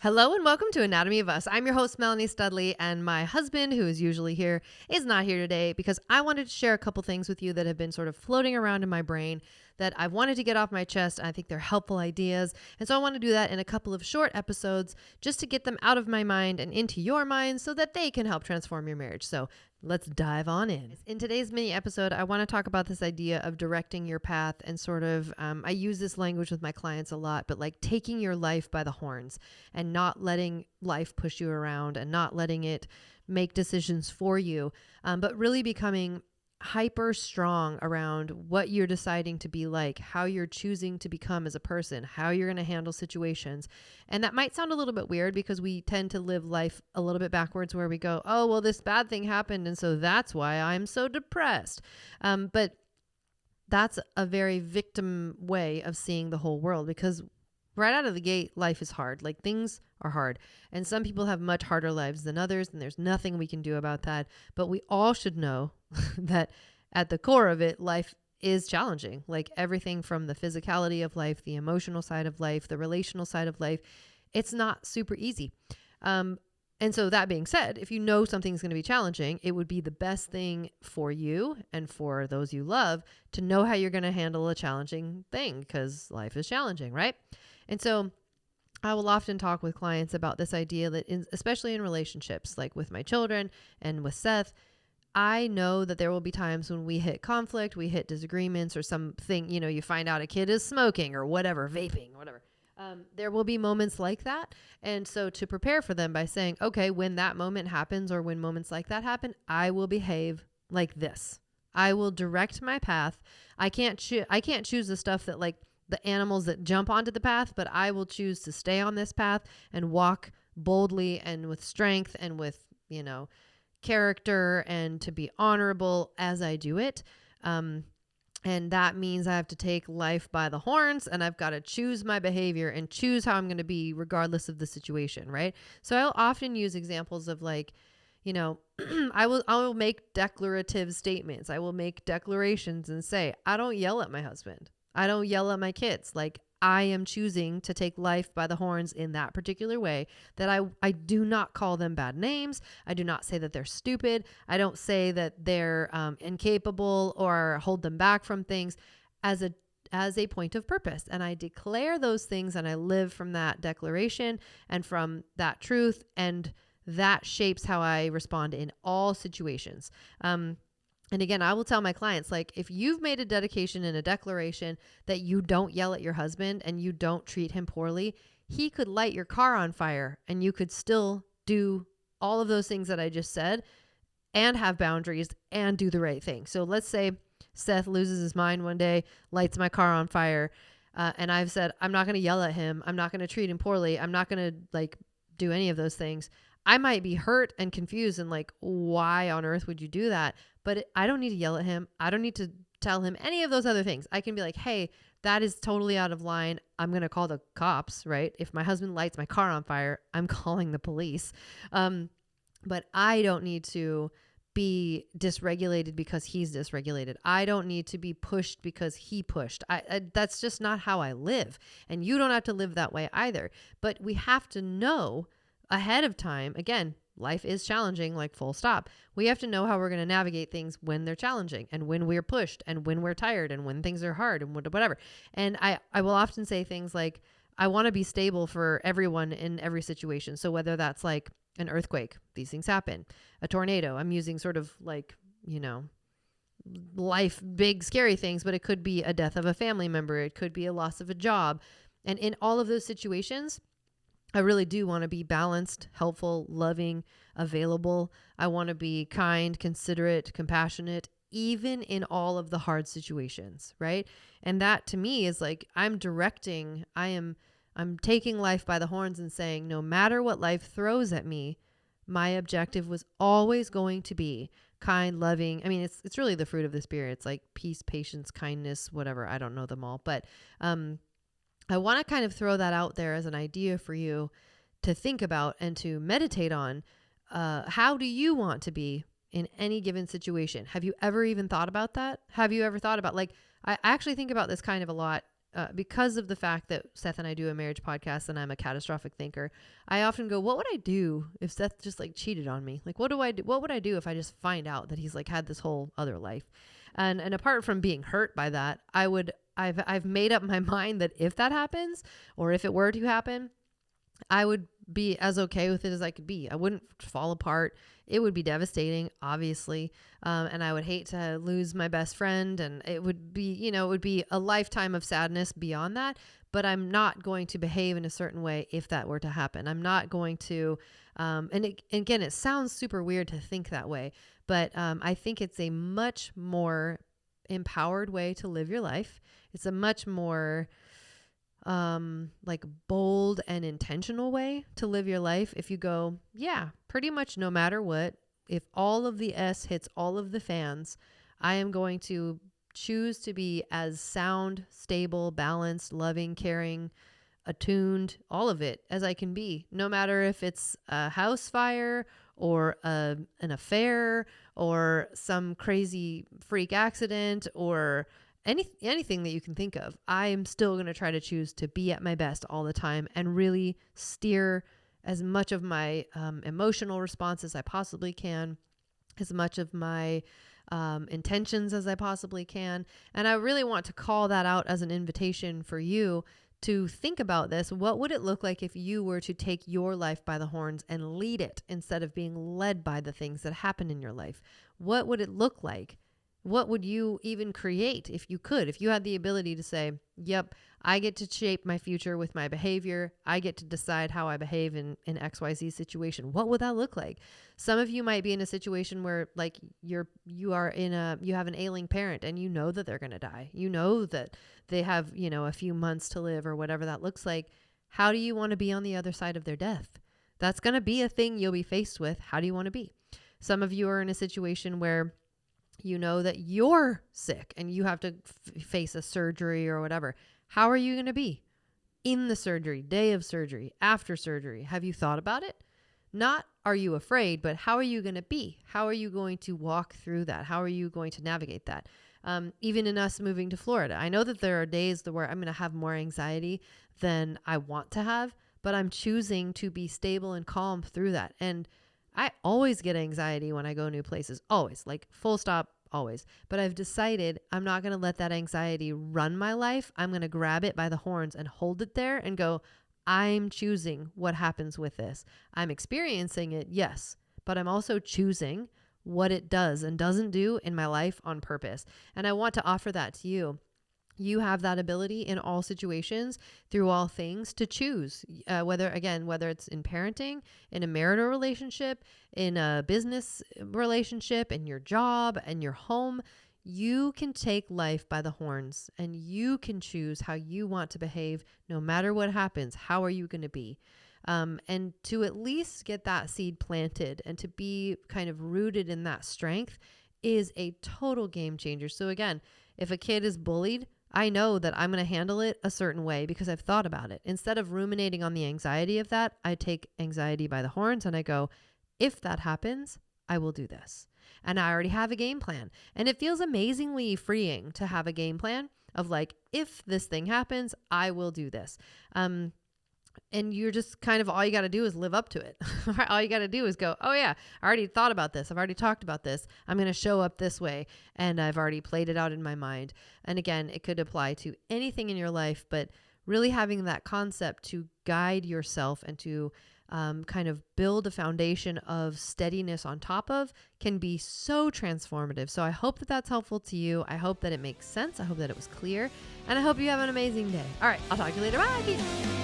Hello and welcome to Anatomy of Us. I'm your host, Melanie Studley, and my husband, who is usually here, is not here today because I wanted to share a couple things with you that have been sort of floating around in my brain that I wanted to get off my chest. I think they're helpful ideas. And so I want to do that in a couple of short episodes just to get them out of my mind and into your mind so that they can help transform your marriage. So let's dive on in. In today's mini episode, I want to talk about this idea of directing your path and sort of, I use this language with my clients a lot, but like taking your life by the horns and not letting life push you around and not letting it make decisions for you, but really becoming hyper strong around what you're deciding to be like, how you're choosing to become as a person, how you're going to handle situations. And that might sound a little bit weird because we tend to live life a little bit backwards where we go, oh, well, this bad thing happened. And so that's why I'm so depressed. But that's a very victim way of seeing the whole world because right out of the gate, life is hard. Like things are hard. And some people have much harder lives than others. And there's nothing we can do about that. But we all should know that at the core of it, life is challenging. Like everything from the physicality of life, the emotional side of life, the relational side of life, it's not super easy. And so that being said, if you know something's going to be challenging, it would be the best thing for you and for those you love to know how you're going to handle a challenging thing because life is challenging, right? And so I will often talk with clients about this idea that especially in relationships, like with my children and with Seth, I know that there will be times when we hit conflict, we hit disagreements or something, you find out a kid is smoking or whatever, vaping, whatever. There will be moments like that. And so to prepare for them by saying, okay, when that moment happens or when moments like that happen, I will behave like this. I will direct my path. I can't choose the stuff that like the animals that jump onto the path, but I will choose to stay on this path and walk boldly and with strength and with, character and to be honorable as I do it. And that means I have to take life by the horns and I've got to choose my behavior and choose how I'm going to be regardless of the situation. Right. So I'll often use examples of like, I will make declarative statements. I will make declarations and say, I don't yell at my husband. I don't yell at my kids. Like I am choosing to take life by the horns in that particular way that I do not call them bad names. I do not say that they're stupid. I don't say that they're incapable or hold them back from things as a point of purpose. And I declare those things and I live from that declaration and from that truth. And that shapes how I respond in all situations. And again, I will tell my clients, like, if you've made a dedication and a declaration that you don't yell at your husband and you don't treat him poorly, he could light your car on fire and you could still do all of those things that I just said and have boundaries and do the right thing. So let's say Seth loses his mind one day, lights my car on fire. And I've said, I'm not going to yell at him. I'm not going to treat him poorly. I'm not going to do any of those things. I might be hurt and confused and like, why on earth would you do that? But I don't need to yell at him. I don't need to tell him any of those other things. I can be like, hey, that is totally out of line. I'm going to call the cops, right? If my husband lights my car on fire, I'm calling the police. But I don't need to be dysregulated because he's dysregulated. I don't need to be pushed because he pushed. That's just not how I live. And you don't have to live that way either. But we have to know ahead of time. Again, life is challenging, like full stop. We have to know how we're going to navigate things when they're challenging and when we're pushed and when we're tired and when things are hard and whatever. And I will often say things like, I want to be stable for everyone in every situation. So whether that's like an earthquake, these things happen, a tornado, I'm using sort of like, life, big, scary things, but it could be a death of a family member. It could be a loss of a job. And in all of those situations, I really do want to be balanced, helpful, loving, available. I want to be kind, considerate, compassionate, even in all of the hard situations, right? And that to me is like, I'm taking life by the horns and saying, no matter what life throws at me, my objective was always going to be kind, loving. I mean, it's really the fruit of the spirit. It's like peace, patience, kindness, whatever. I don't know them all, but, I want to kind of throw that out there as an idea for you to think about and to meditate on. How do you want to be in any given situation? Have you ever even thought about that? Have you ever thought about I actually think about this kind of a lot because of the fact that Seth and I do a marriage podcast and I'm a catastrophic thinker, I often go, what would I do if Seth just like cheated on me? Like, what do I do? What would I do if I just find out that he's like had this whole other life? And apart from being hurt by that, I've made up my mind that if that happens, or if it were to happen, I would be as okay with it as I could be. I wouldn't fall apart. It would be devastating, obviously. And I would hate to lose my best friend, and it would be, it would be a lifetime of sadness beyond that. But I'm not going to behave in a certain way if that were to happen. I'm not going to, again, it sounds super weird to think that way, but I think it's a much more empowered way to live your life. It's a much more like bold and intentional way to live your life. If you go, yeah, pretty much no matter what, if all of the S hits all of the fans, I am going to choose to be as sound, stable, balanced, loving, caring, attuned, all of it as I can be, no matter if it's a house fire or an affair or some crazy freak accident or anything that you can think of. I am still going to try to choose to be at my best all the time and really steer as much of my emotional response as I possibly can, as much of my intentions as I possibly can. And I really want to call that out as an invitation for you to think about this. What would it look like if you were to take your life by the horns and lead it instead of being led by the things that happen in your life? What would it look like? What would you even create if you could? If you had the ability to say, yep, I get to shape my future with my behavior. I get to decide how I behave in XYZ situation. What would that look like? Some of you might be in a situation where like you have an ailing parent and you know that they're going to die. You know that they have, a few months to live or whatever that looks like. How do you want to be on the other side of their death? That's going to be a thing you'll be faced with. How do you want to be? Some of you are in a situation where you know that you're sick and you have to face a surgery or whatever. How are you going to be in the surgery, day of surgery, after surgery? Have you thought about it? Not are you afraid, but how are you going to be? How are you going to walk through that? How are you going to navigate that? Even in us moving to Florida, I know that there are days where I'm going to have more anxiety than I want to have, but I'm choosing to be stable and calm through that. And I always get anxiety when I go new places, always, like full stop, always. But I've decided I'm not going to let that anxiety run my life. I'm going to grab it by the horns and hold it there and go, I'm choosing what happens with this. I'm experiencing it, yes, but I'm also choosing what it does and doesn't do in my life on purpose. And I want to offer that to you. You have that ability in all situations, through all things, to choose whether it's in parenting, in a marital relationship, in a business relationship, in your job, and your home. You can take life by the horns and you can choose how you want to behave no matter what happens. How are you going to be? And to at least get that seed planted and to be kind of rooted in that strength is a total game changer. So again, if a kid is bullied, I know that I'm going to handle it a certain way because I've thought about it. Instead of ruminating on the anxiety of that, I take anxiety by the horns and I go, if that happens, I will do this. And I already have a game plan. And it feels amazingly freeing to have a game plan of like, if this thing happens, I will do this. And you're just kind of, all you got to do is live up to it. All you got to do is go, oh yeah, I already thought about this. I've already talked about this. I'm going to show up this way. And I've already played it out in my mind. And again, it could apply to anything in your life, but really having that concept to guide yourself and to kind of build a foundation of steadiness on top of can be so transformative. So I hope that that's helpful to you. I hope that it makes sense. I hope that it was clear. And I hope you have an amazing day. All right, I'll talk to you later. Bye.